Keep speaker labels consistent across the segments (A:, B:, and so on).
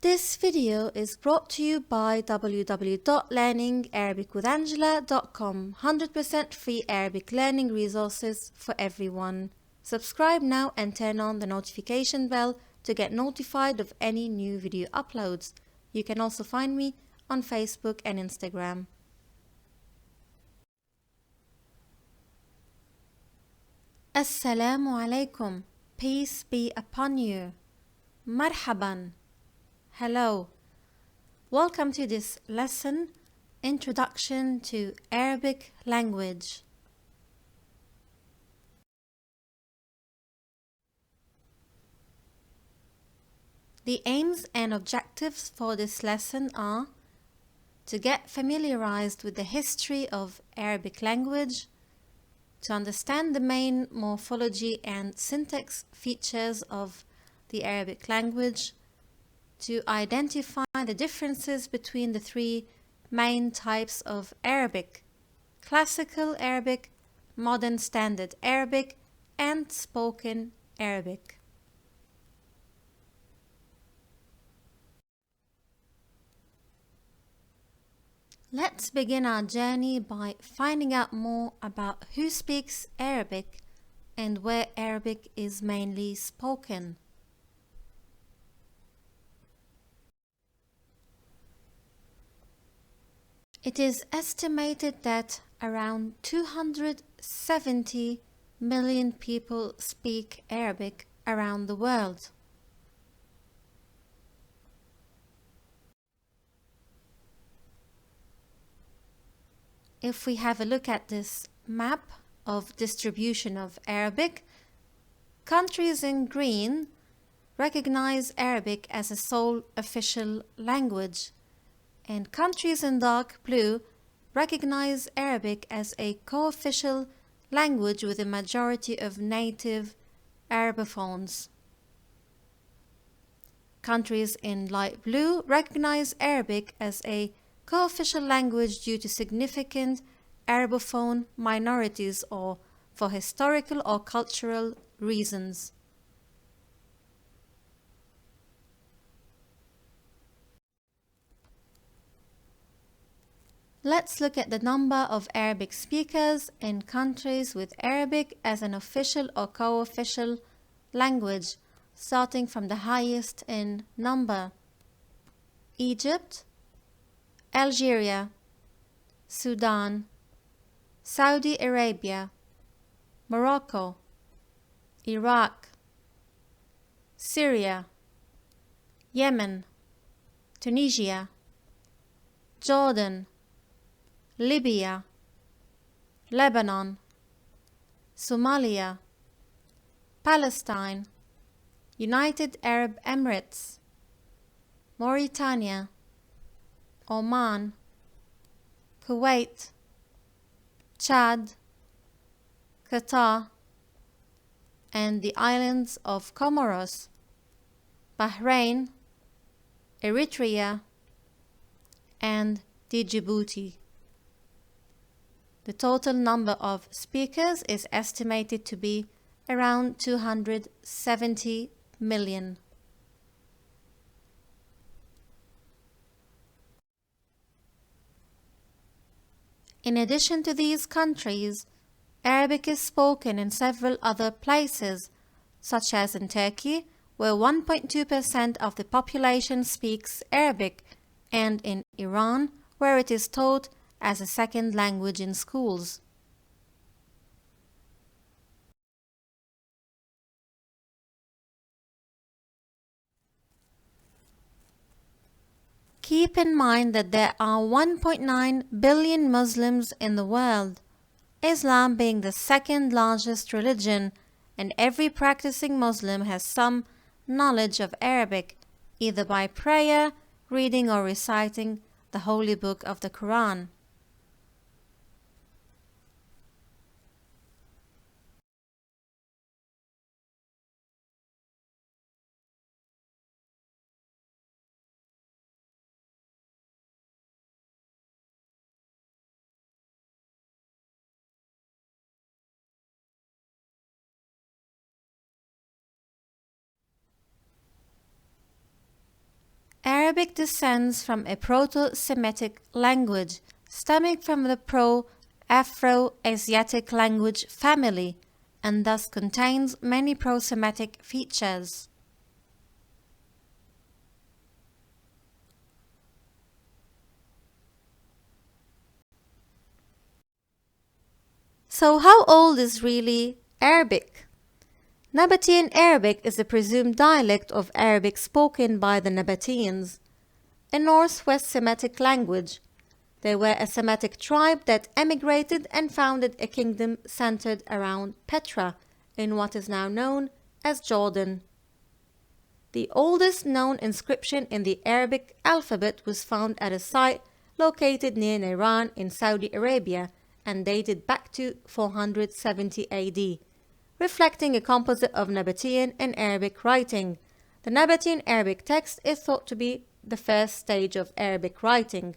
A: This video is brought to you by www.learningarabicwithangela.com. 100% free Arabic learning resources for everyone. Subscribe now and turn on the notification bell to get notified of any new video uploads. You can also find me on Facebook and Instagram. Assalamu alaikum. Peace be upon you. Marhaban. Hello. Welcome to this lesson, Introduction to Arabic Language. The aims and objectives for this lesson are to get familiarized with the history of Arabic language, to understand the main morphology and syntax features of the Arabic language, to identify the differences between the three main types of Arabic: Classical Arabic, Modern Standard Arabic, and Spoken Arabic. Let's begin our journey by finding out more about who speaks Arabic and where Arabic is mainly spoken. It is estimated that around 270 million people speak Arabic around the world. If we have a look at this map of distribution of Arabic, countries in green recognize Arabic as a sole official language, and countries in dark blue recognize Arabic as a co-official language with a majority of native Arabophones. Countries in light blue recognize Arabic as a co-official language due to significant Arabophone minorities or for historical or cultural reasons. Let's look at the number of Arabic speakers in countries with Arabic as an official or co-official language, starting from the highest in number: Egypt, Algeria, Sudan, Saudi Arabia, Morocco, Iraq, Syria, Yemen, Tunisia, Jordan, Libya, Lebanon, Somalia, Palestine, United Arab Emirates, Mauritania, Oman, Kuwait, Chad, Qatar, and the islands of Comoros, Bahrain, Eritrea, and Djibouti. The total number of speakers is estimated to be around 270 million. In addition to these countries, Arabic is spoken in several other places, such as in Turkey, where 1.2% of the population speaks Arabic, and in Iran, where it is taught as a second language in schools. Keep in mind that there are 1.9 billion Muslims in the world, Islam being the second largest religion, and every practicing Muslim has some knowledge of Arabic, either by prayer, reading, or reciting the holy book of the Quran. Arabic descends from a proto-Semitic language stemming from the Afro-Asiatic language family and thus contains many pro-Semitic features. So how old is really Arabic? Nabatean Arabic is a presumed dialect of Arabic spoken by the Nabateans, a northwest Semitic language. They were a Semitic tribe that emigrated and founded a kingdom centered around Petra in what is now known as Jordan. The oldest known inscription in the Arabic alphabet was found at a site located near Iran in Saudi Arabia and dated back to 470 AD, reflecting a composite of Nabatean and Arabic writing. The Nabatean Arabic text is thought to be the first stage of Arabic writing.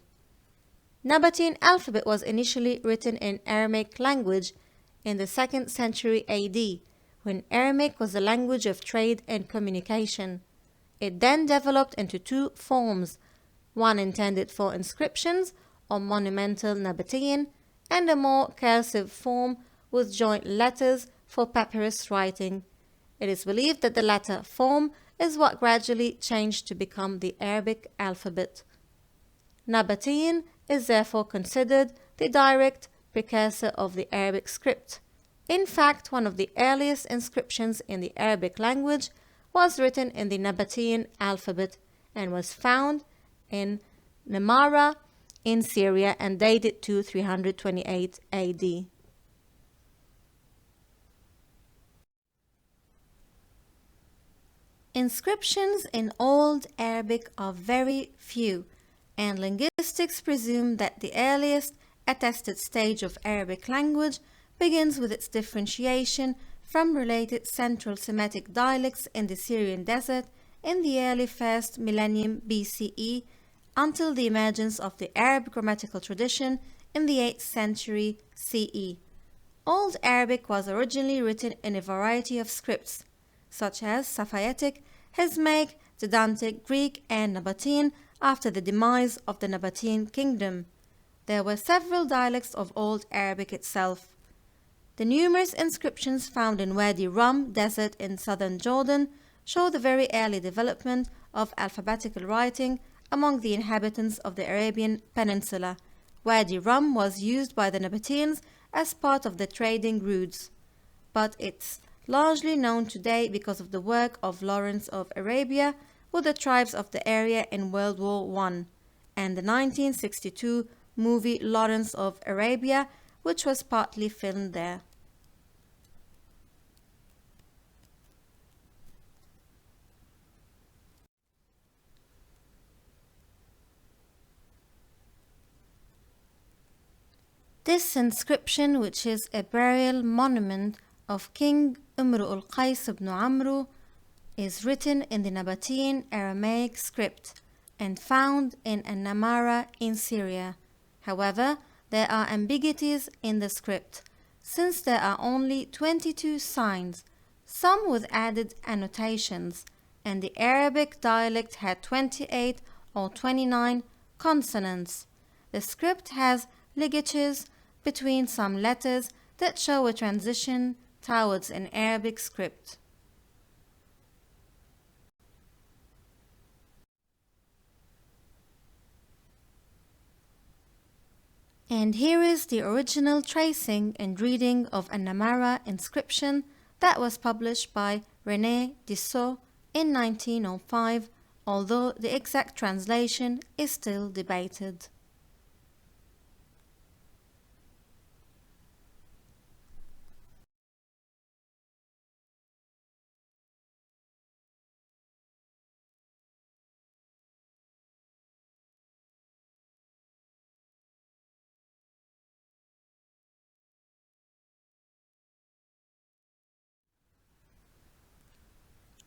A: Nabatean alphabet was initially written in Aramaic language in the 2nd century AD, when Aramaic was a language of trade and communication. It then developed into two forms, one intended for inscriptions or monumental Nabatean, and a more cursive form with joint letters for papyrus writing. It is believed that the latter form is what gradually changed to become the Arabic alphabet. Nabatean is therefore considered the direct precursor of the Arabic script. In fact, one of the earliest inscriptions in the Arabic language was written in the Nabatean alphabet and was found in Namara in Syria and dated to 328 AD. Inscriptions in Old Arabic are very few, and linguistics presume that the earliest attested stage of Arabic language begins with its differentiation from related Central Semitic dialects in the Syrian desert in the early 1st millennium BCE until the emergence of the Arab grammatical tradition in the 8th century CE. Old Arabic was originally written in a variety of scripts, such as Safaitic, Hizmaic, Zidanic, Greek, and Nabatean after the demise of the Nabatean kingdom. There were several dialects of Old Arabic itself. The numerous inscriptions found in Wadi Rum desert in southern Jordan show the very early development of alphabetical writing among the inhabitants of the Arabian Peninsula. Wadi Rum was used by the Nabateans as part of the trading routes, but it's largely known today because of the work of Lawrence of Arabia with the tribes of the area in World War I and the 1962 movie Lawrence of Arabia, which was partly filmed there. This inscription, which is a burial monument of King Imru al-Qais ibn Amru, is written in the Nabatean Aramaic script and found in An-Namara in Syria. However, there are ambiguities in the script, since there are only 22 signs, some with added annotations, and the Arabic dialect had 28 or 29 consonants. The script has ligatures between some letters that show a transition towards an Arabic script. And here is the original tracing and reading of a Namara inscription that was published by René Dissot in 1905, although the exact translation is still debated.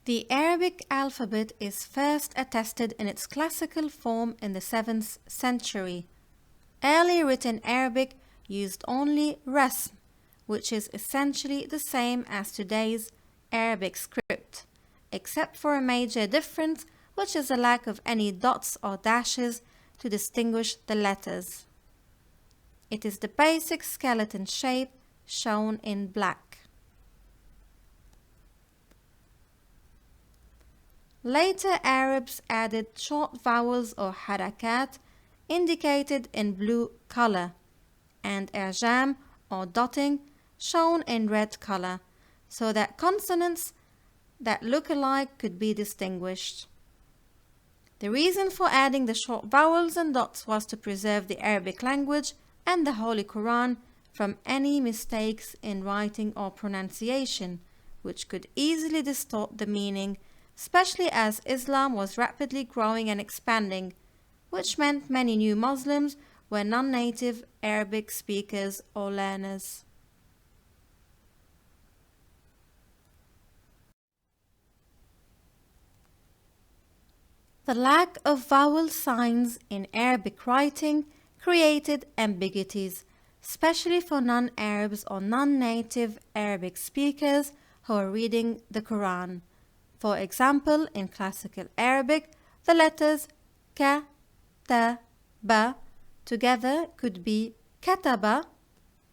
A: The Arabic alphabet is first attested in its classical form in the 7th century. Early written Arabic used only rasm, which is essentially the same as today's Arabic script, except for a major difference which is a lack of any dots or dashes to distinguish the letters. It is the basic skeleton shape shown in black. Later Arabs added short vowels or harakat indicated in blue color and i'jam or dotting shown in red color so that consonants that look alike could be distinguished. The reason for adding the short vowels and dots was to preserve the Arabic language and the Holy Quran from any mistakes in writing or pronunciation, which could easily distort the meaning, especially as Islam was rapidly growing and expanding, which meant many new Muslims were non-native Arabic speakers or learners. The lack of vowel signs in Arabic writing created ambiguities, especially for non-Arabs or non-native Arabic speakers who are reading the Quran. For example, in classical Arabic, the letters ka, ta, ba together could be kataba,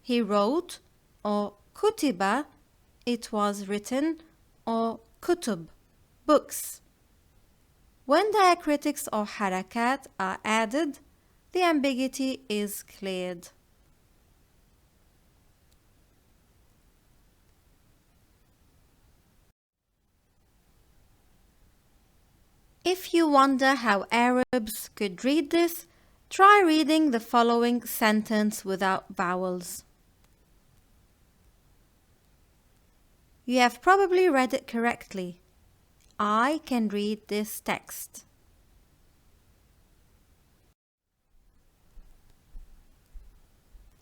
A: he wrote, or kutiba, it was written, or kutub, books. When diacritics or harakat are added, the ambiguity is cleared. If you wonder how Arabs could read this, try reading the following sentence without vowels. You have probably read it correctly. I can read this text.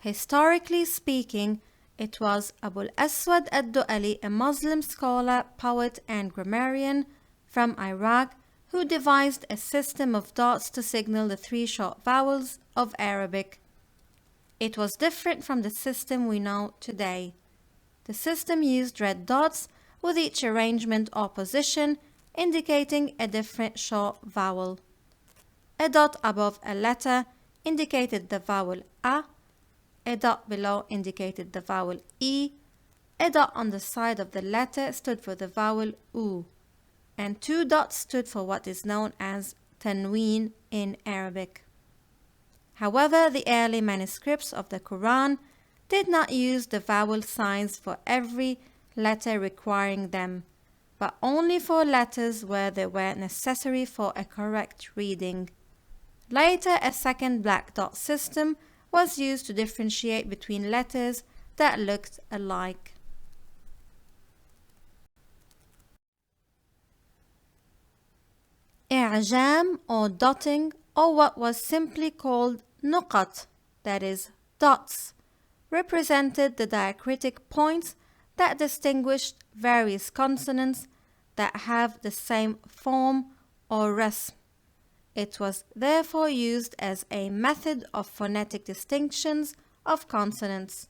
A: Historically speaking, it was Abu al-Aswad ad-Du'ali, a Muslim scholar, poet, and grammarian from Iraq, who devised a system of dots to signal the three short vowels of Arabic. It was different from the system we know today. The system used red dots with each arrangement or position indicating a different short vowel. A dot above a letter indicated the vowel a dot below indicated the vowel e, a dot on the side of the letter stood for the vowel u, and two dots stood for what is known as tanween in Arabic. However, the early manuscripts of the Quran did not use the vowel signs for every letter requiring them, but only for letters where they were necessary for a correct reading. Later, a second black dot system was used to differentiate between letters that looked alike. I'jam or dotting, or what was simply called nuqat, that is, dots, represented the diacritic points that distinguished various consonants that have the same form or rasm. It was therefore used as a method of phonetic distinctions of consonants.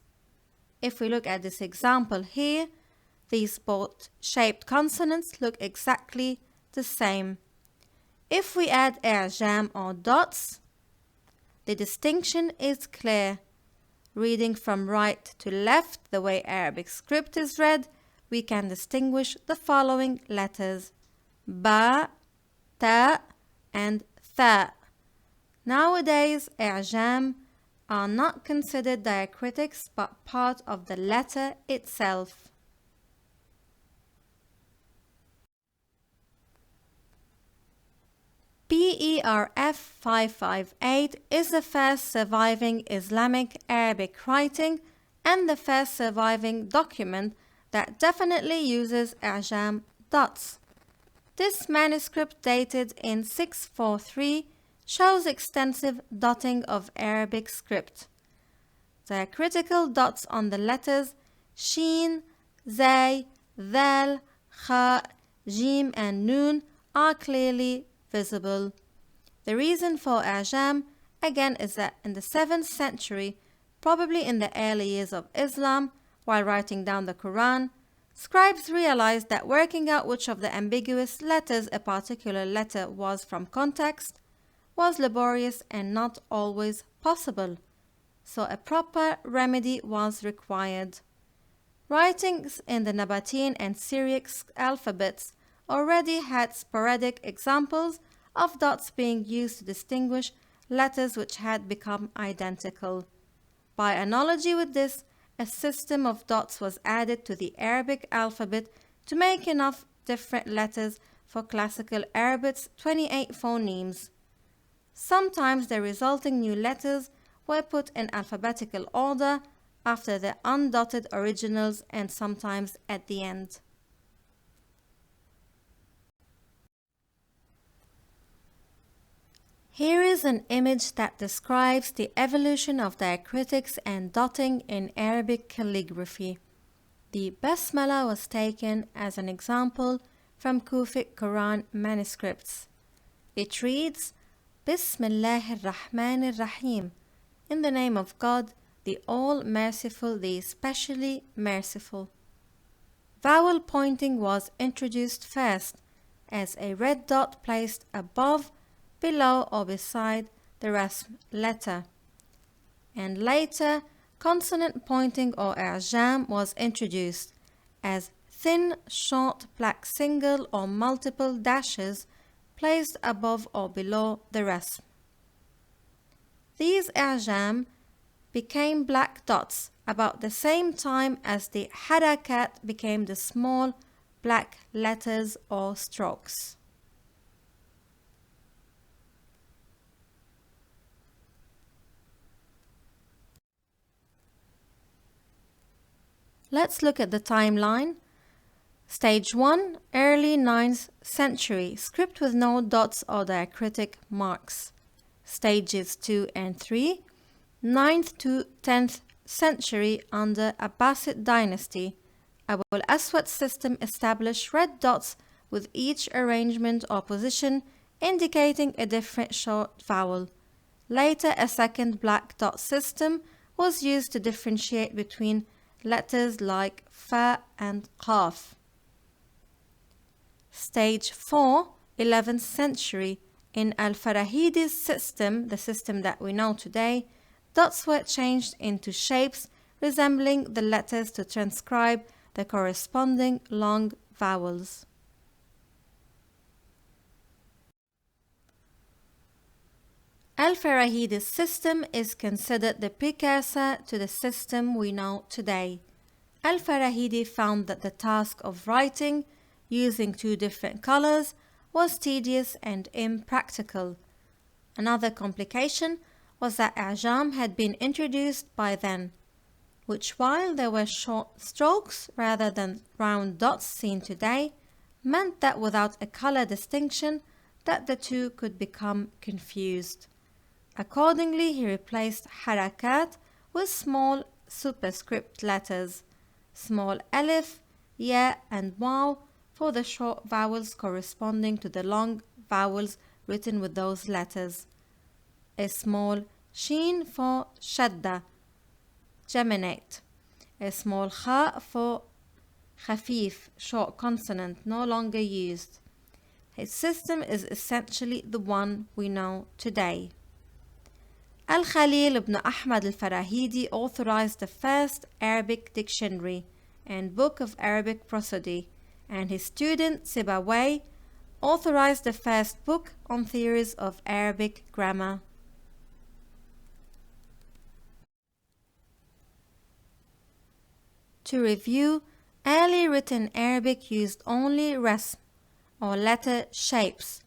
A: If we look at this example here, these boat-shaped consonants look exactly the same. If we add i'jam or dots, the distinction is clear. Reading from right to left, the way Arabic script is read, we can distinguish the following letters: ba, ta, and tha. Nowadays, i'jam are not considered diacritics but part of the letter itself. PERF 558 is the first surviving Islamic Arabic writing and the first surviving document that definitely uses i'jam dots. This manuscript, dated in 643, shows extensive dotting of Arabic script. Diacritical dots on the letters shin, zay, dhal, kha, jim, and nun are clearly visible. The reason for i'jam, again, is that in the 7th century, probably in the early years of Islam, while writing down the Quran, scribes realized that working out which of the ambiguous letters a particular letter was from context was laborious and not always possible, so a proper remedy was required. Writings in the Nabatean and Syriac alphabets already had sporadic examples of dots being used to distinguish letters which had become identical. By analogy with this, a system of dots was added to the Arabic alphabet to make enough different letters for classical Arabic's 28 phonemes. Sometimes the resulting new letters were put in alphabetical order after the undotted originals and sometimes at the end. Here is an image that describes the evolution of diacritics and dotting in Arabic calligraphy. The Basmala was taken as an example from Kufic Quran manuscripts. It reads, Bismillahir Rahmanir Rahim, in the name of God, the All-Merciful, the Especially Merciful. Vowel pointing was introduced first as a red dot placed above, below or beside the rasm letter, and later consonant pointing or i'jam was introduced as thin, short, black single or multiple dashes placed above or below the rasm. These i'jam became black dots about the same time as the harakat became the small black letters or strokes. Let's look at the timeline. Stage 1, early 9th century, script with no dots or diacritic marks. Stages 2 and 3, 9th to 10th century under Abbasid dynasty. Abu al-Aswad system established red dots with each arrangement or position indicating a different short vowel. Later, a second black dot system was used to differentiate between letters like fa and qaf. Stage 4, 11th century. In Al-Farahidi's system, the system that we know today, dots were changed into shapes resembling the letters to transcribe the corresponding long vowels. Al-Farahidi's system is considered the precursor to the system we know today. Al-Farahidi found that the task of writing using two different colors was tedious and impractical. Another complication was that i'jam had been introduced by then, which, while there were short strokes rather than round dots seen today, meant that without a color distinction that the two could become confused. Accordingly, he replaced harakat with small superscript letters, small alif, ya and waw for the short vowels corresponding to the long vowels written with those letters, a small sheen for shadda, geminate, a small kha for khafif, short consonant, no longer used. His system is essentially the one we know today. Al-Khalil ibn Ahmad al-Farahidi authorized the first Arabic dictionary and book of Arabic prosody, and his student Sibawayh authorized the first book on theories of Arabic grammar. To review, early written Arabic used only rasm or letter shapes,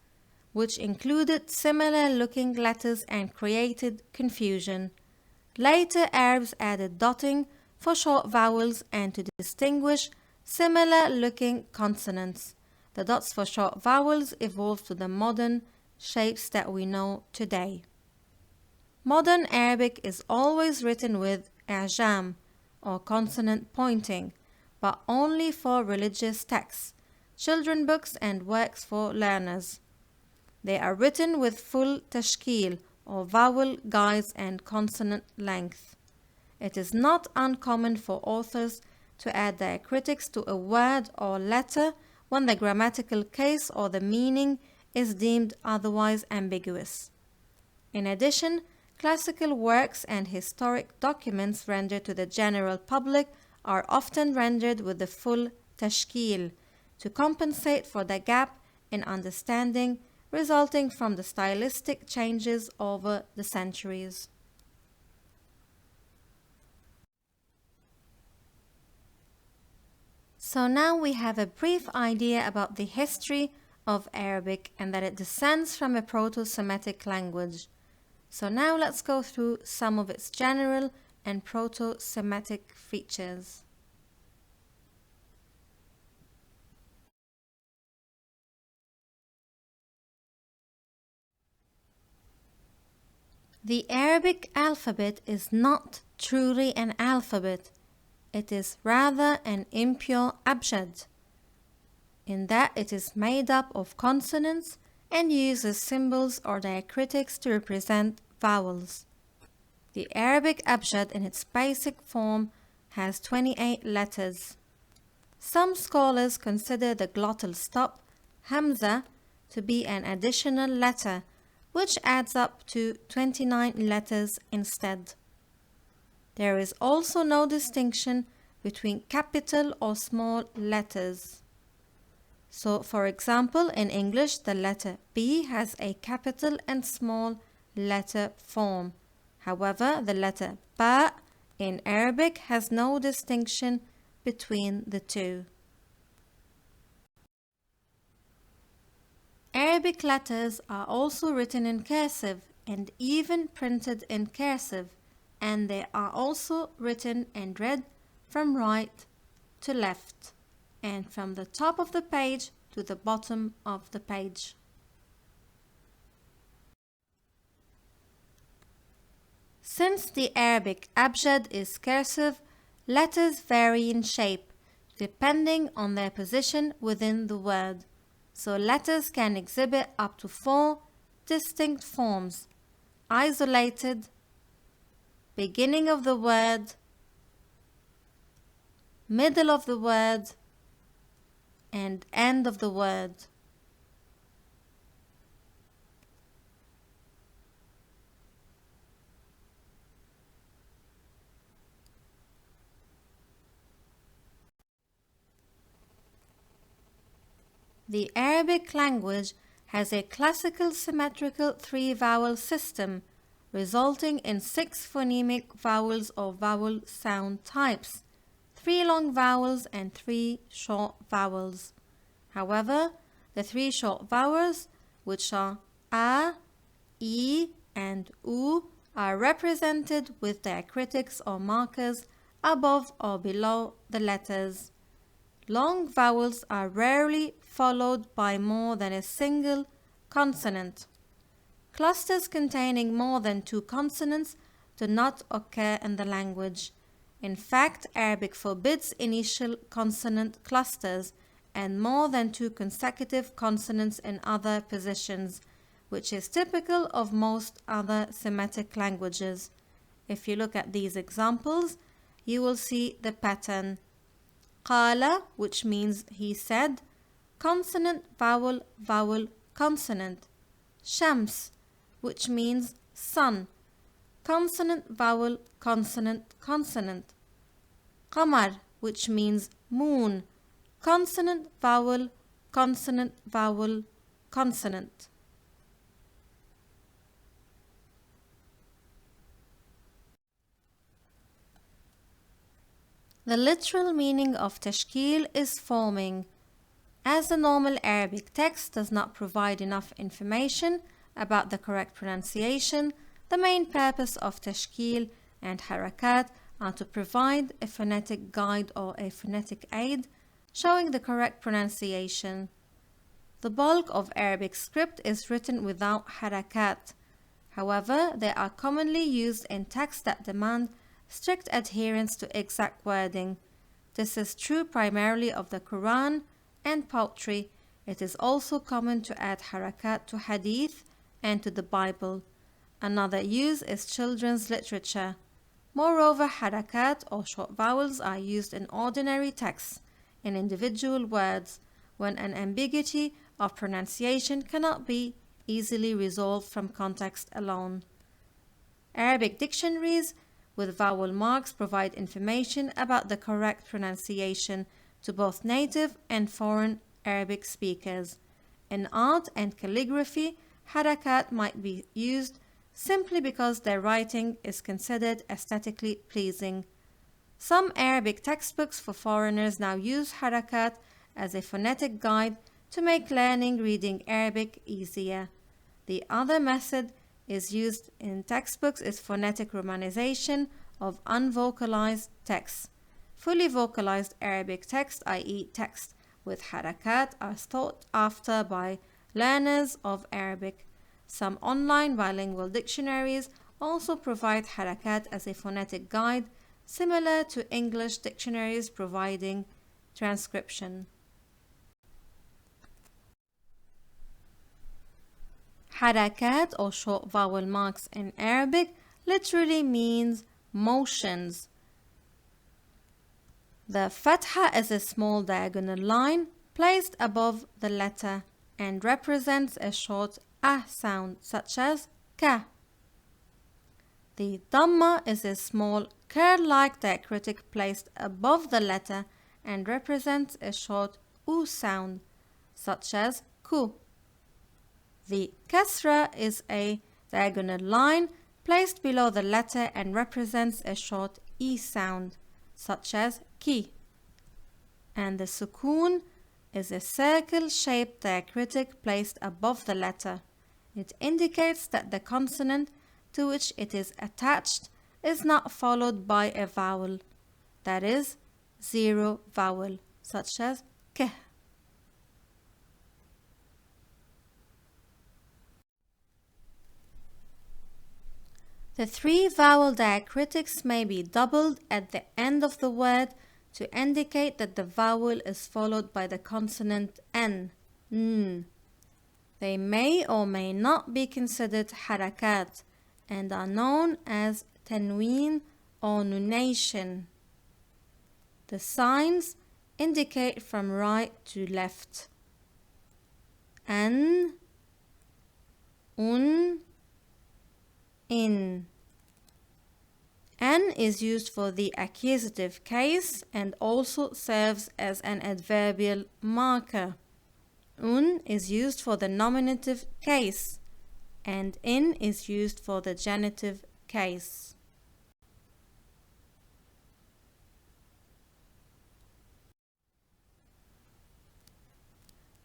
A: which included similar looking letters and created confusion. Later Arabs added dotting for short vowels and to distinguish similar looking consonants. The dots for short vowels evolved to the modern shapes that we know today. Modern Arabic is always written with i'jam or consonant pointing, but only for religious texts, children books and works for learners. They are written with full tashkil or vowel guides and consonant length. It is not uncommon for authors to add diacritics to a word or letter when the grammatical case or the meaning is deemed otherwise ambiguous. In addition, classical works and historic documents rendered to the general public are often rendered with the full tashkil to compensate for the gap in understanding resulting from the stylistic changes over the centuries. So now we have a brief idea about the history of Arabic and that it descends from a proto-Semitic language. So now let's go through some of its general and proto-Semitic features. The Arabic alphabet is not truly an alphabet. It is rather an impure abjad, in that it is made up of consonants and uses symbols or diacritics to represent vowels. The Arabic abjad in its basic form has 28 letters. Some scholars consider the glottal stop, hamza, to be an additional letter, which adds up to 29 letters instead. There is also no distinction between capital or small letters. So, for example, in English, the letter B has a capital and small letter form. However, the letter Ba in Arabic has no distinction between the two. Arabic letters are also written in cursive and even printed in cursive, and they are also written and read from right to left and from the top of the page to the bottom of the page. Since the Arabic abjad is cursive, letters vary in shape depending on their position within the word. So letters can exhibit up to 4 distinct forms: isolated, beginning of the word, middle of the word, and end of the word. The Arabic language has a classical symmetrical 3-vowel system, resulting in 6 phonemic vowels or vowel sound types, 3 long vowels and 3 short vowels. However, the 3 short vowels, which are A, E, and U, are represented with diacritics or markers above or below the letters. Long vowels are rarely followed by more than a single consonant. Clusters containing more than 2 consonants do not occur in the language. In fact, Arabic forbids initial consonant clusters and more than 2 consecutive consonants in other positions, which is typical of most other Semitic languages. If you look at these examples, you will see the pattern. Qala, which means he said, consonant, vowel, vowel, consonant. Shams, which means sun, consonant, vowel, consonant, consonant. Qamar, which means moon, consonant, vowel, consonant, vowel, consonant. The literal meaning of tashkil is forming. As the normal Arabic text does not provide enough information about the correct pronunciation, the main purpose of tashkil and harakat are to provide a phonetic guide or a phonetic aid showing the correct pronunciation. The bulk of Arabic script is written without harakat. However, they are commonly used in texts that demand strict adherence to exact wording. This is true primarily of the Quran and poetry. It is also common to add harakat to hadith and to the Bible. Another use is children's literature. Moreover, harakat or short vowels are used in ordinary texts, in individual words, when an ambiguity of pronunciation cannot be easily resolved from context alone. Arabic dictionaries with vowel marks provide information about the correct pronunciation to both native and foreign Arabic speakers. In art and calligraphy, harakat might be used simply because their writing is considered aesthetically pleasing. Some Arabic textbooks for foreigners now use harakat as a phonetic guide to make learning reading Arabic easier. The other method is used in textbooks is phonetic romanization of unvocalized texts. Fully vocalized Arabic text, i.e. text with harakat, are sought after by learners of Arabic. Some online bilingual dictionaries also provide harakat as a phonetic guide, similar to English dictionaries providing transcription. Harakat or short vowel marks in Arabic literally means motions. The fatha is a small diagonal line placed above the letter and represents a short ah sound such as ka. The dhamma is a small curl-like diacritic placed above the letter and represents a short u sound such as ku. The kasra is a diagonal line placed below the letter and represents a short e sound such as ki. And the sukoon is a circle-shaped diacritic placed above the letter. It indicates that the consonant to which it is attached is not followed by a vowel, that is, zero vowel, such as k. The three vowel diacritics may be doubled at the end of the word to indicate that the vowel is followed by the consonant n. They may or may not be considered harakat and are known as tanween or nunation. The signs indicate from right to left. An, un, in. An is used for the accusative case and also serves as an adverbial marker. Un is used for the nominative case and in is used for the genitive case.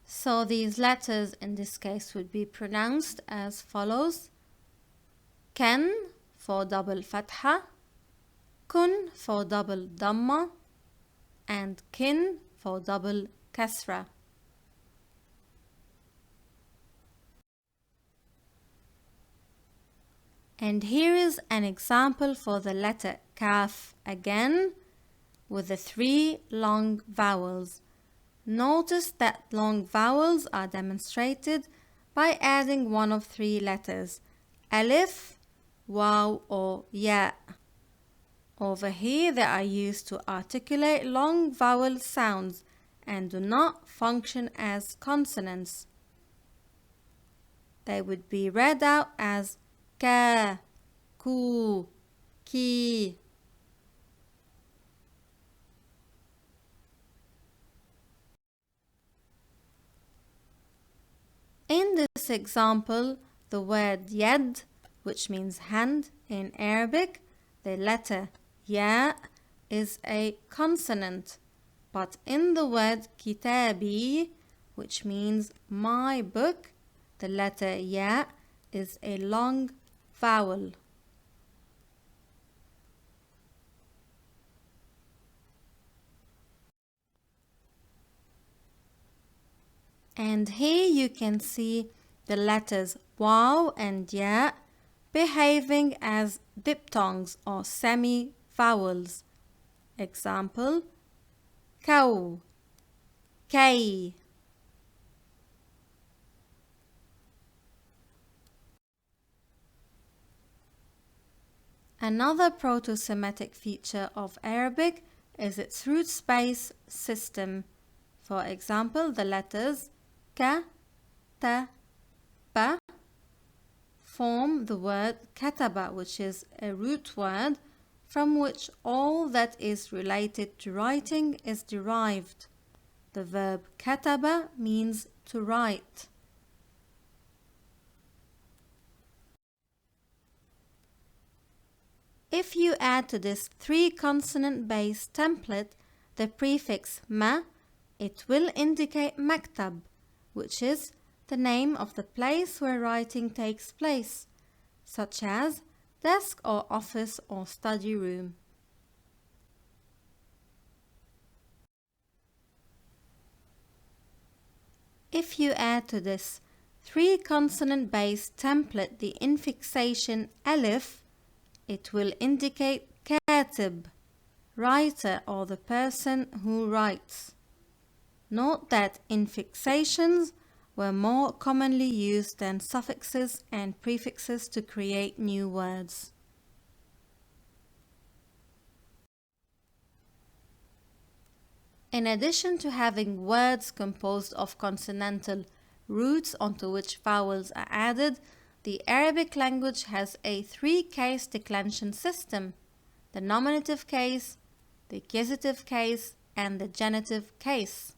A: So these letters in this case would be pronounced as follows: kan for double fatha, kun for double dhamma, and kin for double kasra. And here is an example for the letter kaf again with the three long vowels. Notice that long vowels are demonstrated by adding one of three letters, alif, waw, or ya. Over here they are used to articulate long vowel sounds and do not function as consonants. They would be read out as ka, ku, ki. In this example, the word yad, which means hand in Arabic, the letter ya is a consonant, but in the word kitabi, which means my book, the letter ya is a long vowel. And here you can see the letters waw and ya behaving as diphthongs or semi-vowels. Example, kaw, kay. Another proto-Semitic feature of Arabic is its root space system. For example, the letters ka, ta, ba form the word kataba, which is a root word from which all that is related to writing is derived. The verb kataba means to write. If you add to this 3-consonant based template the prefix ma, it will indicate maktab, which is the name of the place where writing takes place, such as desk or office or study room. If you add to this 3-consonant based template the infixation alif, it will indicate katib, writer or the person who writes. Note that infixations were more commonly used than suffixes and prefixes to create new words. In addition to having words composed of consonantal roots onto which vowels are added, the Arabic language has a 3-case declension system: the nominative case, the accusative case, and the genitive case.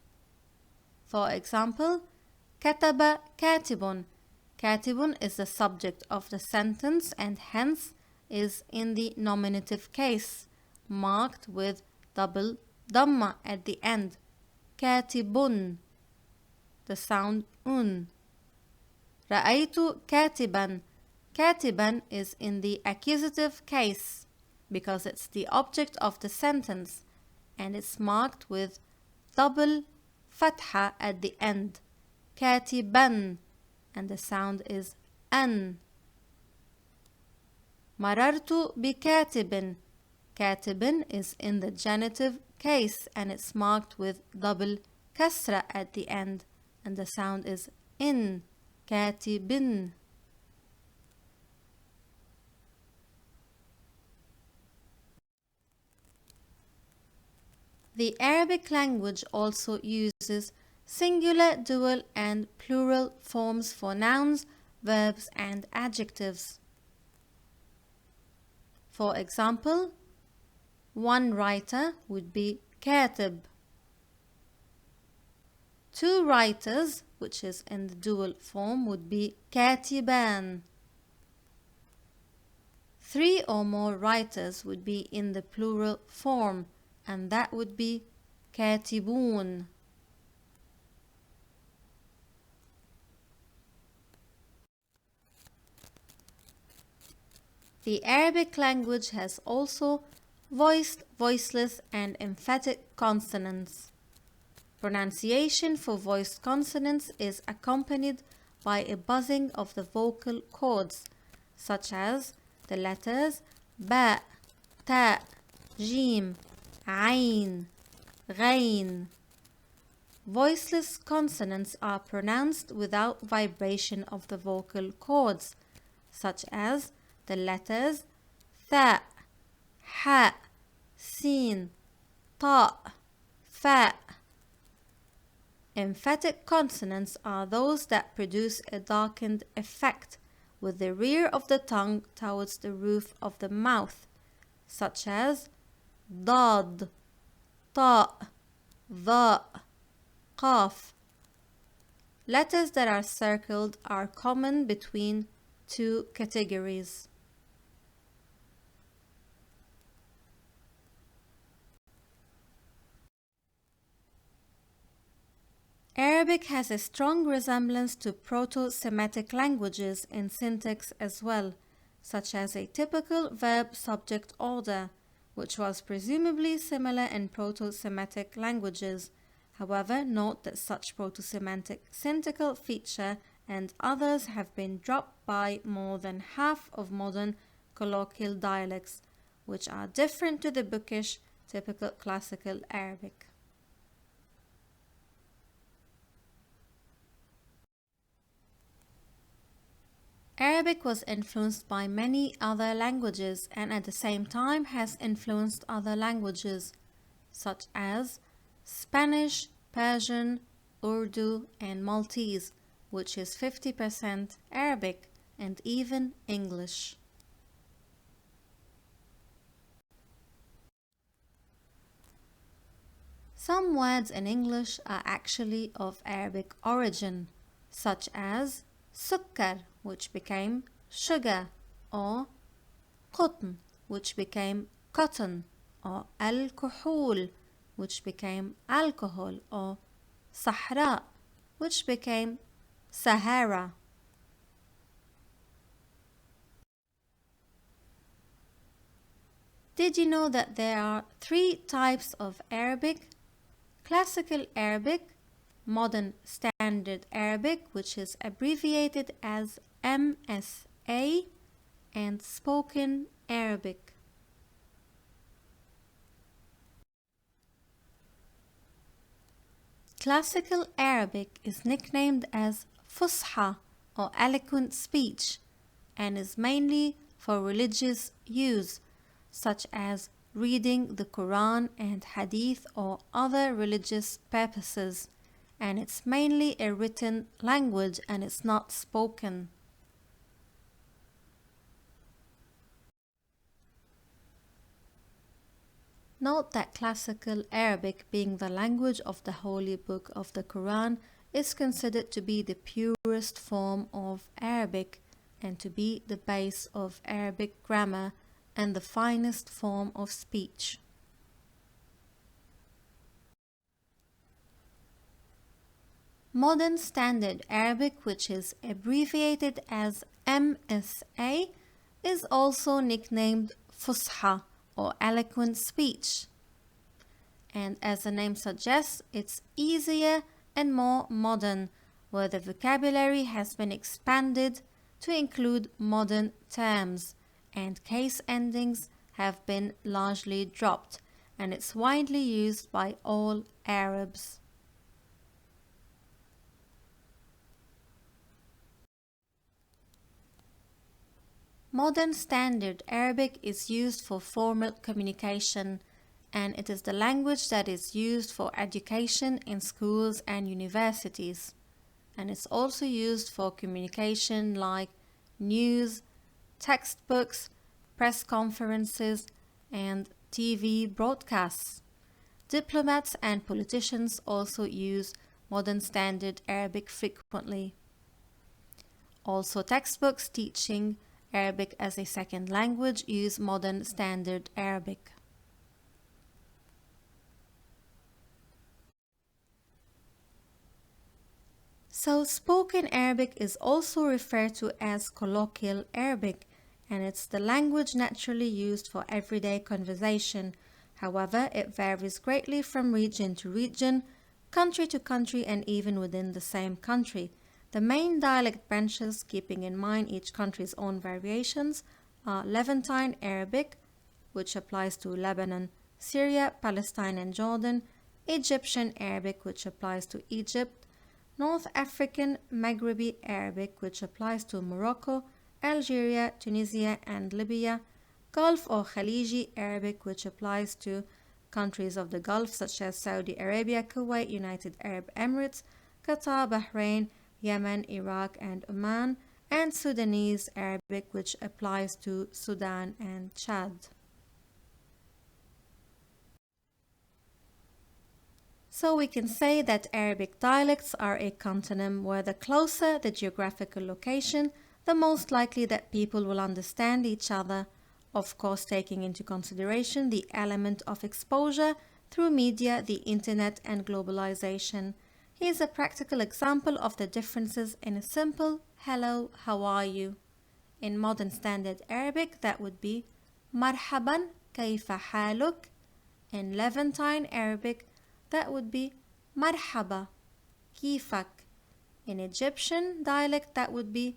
A: For example, kataba katibun. Katibun is the subject of the sentence and hence is in the nominative case, marked with double dhamma at the end. Katibun, the sound un. Ra'aytu katiban. Katiban is in the accusative case because it's the object of the sentence and it's marked with double fatha at the end. Katiban, and the sound is an. Marartu bi katibin. Katibin is in the genitive case and it's marked with double kasra at the end and the sound is in. Katibin. The Arabic language also uses singular, dual, and plural forms for nouns, verbs, and adjectives. For example, one writer would be katib. 2 writers, which is in the dual form, would be katiban. 3 or more writers would be in the plural form, and that would be katibun. The Arabic language has also voiced, voiceless, and emphatic consonants. Pronunciation for voiced consonants is accompanied by a buzzing of the vocal cords, such as the letters ba, ta, jim, ayn, ghayn. Voiceless consonants are pronounced without vibration of the vocal cords, such as the letters tha, ha, sin, ta, fa. Emphatic consonants are those that produce a darkened effect with the rear of the tongue towards the roof of the mouth, such as dad, ta, dha, qaf. Letters that are circled are common between 2 categories. Arabic has a strong resemblance to proto-Semitic languages in syntax as well, such as a typical verb-subject order, which was presumably similar in proto-Semitic languages. However, note that such proto-Semitic syntactical feature and others have been dropped by more than half of modern colloquial dialects, which are different to the bookish, typical classical Arabic. Arabic was influenced by many other languages and at the same time has influenced other languages such as Spanish, Persian, Urdu, and Maltese, which is 50% Arabic, and even English. Some words in English are actually of Arabic origin, such as sukkar, which became sugar, or qutn, which became cotton, or al-kuhul, which became alcohol, or Sahra, which became Sahara. Did you know that there are 3 types of Arabic? Classical Arabic, Modern Standard Arabic, which is abbreviated as MSA, and Spoken Arabic. Classical Arabic is nicknamed as Fusha or eloquent speech and is mainly for religious use, such as reading the Quran and Hadith or other religious purposes, and it's mainly a written language and it's not spoken. Note that Classical Arabic, being the language of the Holy Book of the Quran, is considered to be the purest form of Arabic and to be the base of Arabic grammar and the finest form of speech. Modern Standard Arabic, which is abbreviated as MSA, is also nicknamed Fusha or eloquent speech. And as the name suggests, it's easier and more modern, where the vocabulary has been expanded to include modern terms, and case endings have been largely dropped, and it's widely used by all Arabs. Modern Standard Arabic is used for formal communication, and it is the language that is used for education in schools and universities. And it's also used for communication like news, textbooks, press conferences, and TV broadcasts. Diplomats and politicians also use Modern Standard Arabic frequently. Also, textbooks teaching Arabic as a second language use Modern Standard Arabic. So, spoken Arabic is also referred to as colloquial Arabic, and it's the language naturally used for everyday conversation. However, it varies greatly from region to region, country to country, and even within the same country. The main dialect branches, keeping in mind each country's own variations, are Levantine Arabic, which applies to Lebanon, Syria, Palestine, and Jordan, Egyptian Arabic, which applies to Egypt, North African Maghrebi Arabic, which applies to Morocco, Algeria, Tunisia, and Libya, Gulf or Khaliji Arabic, which applies to countries of the Gulf such as Saudi Arabia, Kuwait, United Arab Emirates, Qatar, Bahrain, Yemen, Iraq, and Oman, and Sudanese Arabic, which applies to Sudan and Chad. So we can say that Arabic dialects are a contonym where the closer the geographical location, the most likely that people will understand each other, of course taking into consideration the element of exposure through media, the internet, and globalization. Here's a practical example of the differences in a simple hello, how are you? In Modern Standard Arabic, that would be marhaban, kayfa haluk. In Levantine Arabic, that would be marhaba, kifak. In Egyptian dialect, that would be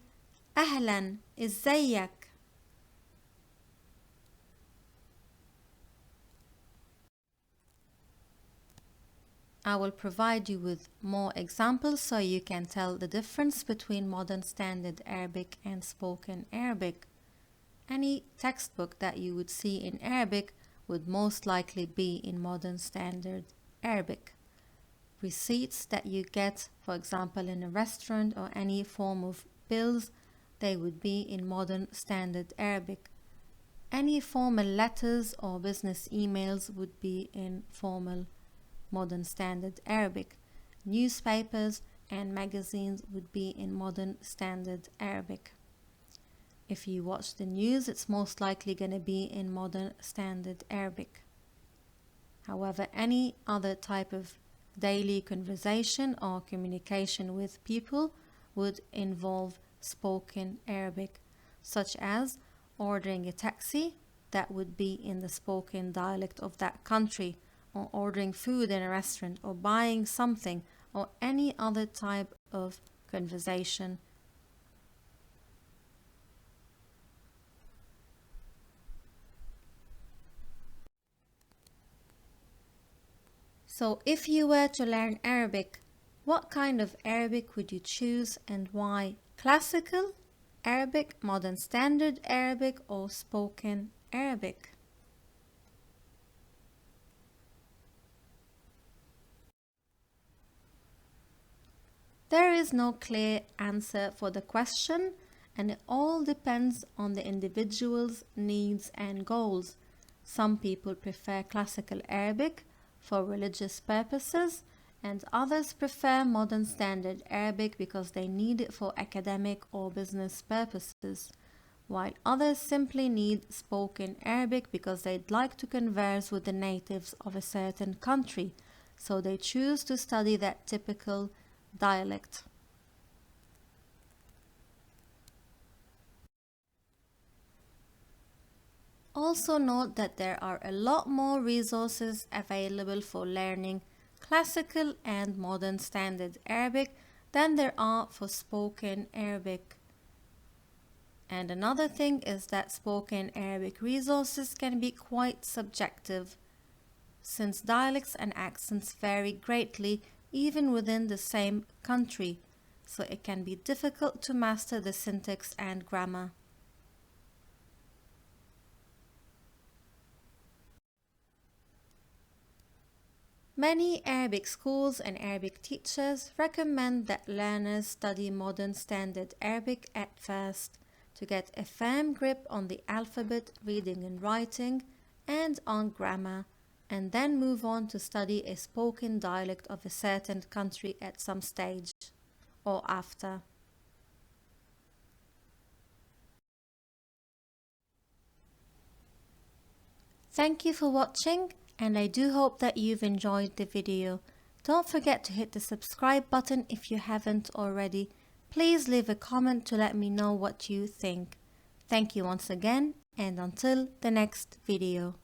A: ahlan, izzayak. I will provide you with more examples so you can tell the difference between modern standard Arabic and spoken Arabic. Any textbook that you would see in Arabic would most likely be in modern standard Arabic. Receipts that you get, for example, in a restaurant or any form of bills, they would be in modern standard Arabic. Any formal letters or business emails would be in formal modern standard Arabic. Newspapers and magazines would be in modern standard Arabic. If you watch the news, it's most likely going to be in modern standard Arabic. However, any other type of daily conversation or communication with people would involve spoken Arabic, such as ordering a taxi, that would be in the spoken dialect of that country, or ordering food in a restaurant, or buying something, or any other type of conversation. So if you were to learn Arabic, what kind of Arabic would you choose and why? Classical Arabic, modern standard Arabic, or spoken Arabic? There is no clear answer for the question, and it all depends on the individual's needs and goals. Some people prefer classical Arabic for religious purposes, and others prefer modern standard Arabic because they need it for academic or business purposes, while others simply need spoken Arabic because they'd like to converse with the natives of a certain country, so they choose to study that typical dialect. Also note that there are a lot more resources available for learning classical and modern standard Arabic than there are for spoken Arabic. And another thing is that spoken Arabic resources can be quite subjective, since dialects and accents vary greatly even within the same country, so it can be difficult to master the syntax and grammar. Many Arabic schools and Arabic teachers recommend that learners study modern standard Arabic at first to get a firm grip on the alphabet, reading and writing, and on grammar, and then move on to study a spoken dialect of a certain country at some stage or after. Thank you for watching, and I do hope that you've enjoyed the video. Don't forget to hit the subscribe button if you haven't already. Please leave a comment to let me know what you think. Thank you once again, and until the next video.